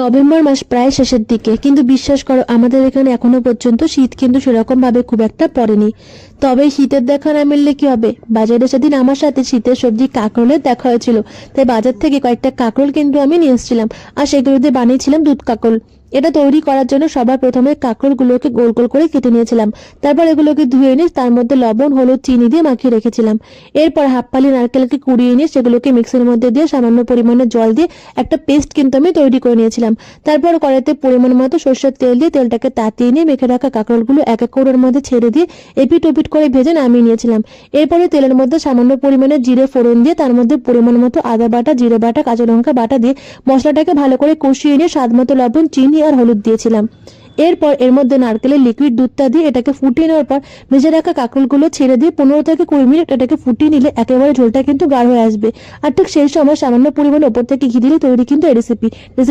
November মাস প্রায় শেষের দিকে, কিন্তু বিশ্বাস করো আমাদের এখানে এখনো পর্যন্ত শীত কিন্তু সেরকম ভাবে খুব একটা পড়েনি। তবে শীতের দেখা না মিললে কি হবে, বাজারে সেদিন আমার সাথে শীতের সবজি কাঁকরোলের দেখা হয়েছিল, তাই বাজার থেকে কয়েকটা কাঁকরোল কিন্তু আমি নিয়ে এসেছিলাম। আর সেগুলো দিয়ে বানিয়েছিলাম দুধ কাঁকরোল। এটা তৈরি করার জন্য সবার প্রথমে কাঁকরোলগুলোকে গোল গোল করে কেটে নিয়েছিলাম। তারপর এগুলোকে ধুয়ে এনে তার মধ্যে লবণ, হলুদ, চিনি দিয়ে মাখিয়ে রেখেছিলাম। এরপর হাফ ফালি নারকেলকে কুড়িয়ে নিয়ে সেগুলোকে মিক্সির মধ্যে দিয়ে সামান্য পরিমাণে জল দিয়ে একটা পেস্ট কিন্তু আমি তৈরি করে নিয়েছিলাম। তারপর কড়াইতে পরিমাণ মতো সরষের তেল দিয়ে তেলটাকে তাতিয়ে নিয়ে মেখে রাখা কাঁকরোলগুলো এক এক করে ওর মধ্যে ছেড়ে দিয়ে এপিট ওপিট করে ভেজে নামিয়ে নিয়েছিলাম। এরপরে তেলের মধ্যে সামান্য পরিমাণে জিরে ফোড়ন দিয়ে তার মধ্যে পরিমাণ মতো আদা বাটা, জিরে বাটা, কাঁচা লঙ্কা বাটা দিয়ে মশলাটাকে ভালো করে কষিয়ে নিয়ে স্বাদ মতো লবণ, চিনি আর হলুদ দিয়েছিলাম। এরপর এর মধ্যে নারকেলের লিকুইড দুধটা দিয়ে এটাকে ফুটিয়ে নেওয়ার পর ভেজে রাখা কাঁকরোলগুলো ছেড়ে দিয়ে 15 থেকে 20 মিনিট এটাকে ফুটিয়ে নিলে একেবারে ঝোলটা কিন্তু গাঢ় হয়ে আসবে। আর ঠিক সেই সময় সামান্য পরিমাণে ওপর থেকে ঘি দিলে তৈরি কিন্তু এই রেসিপি।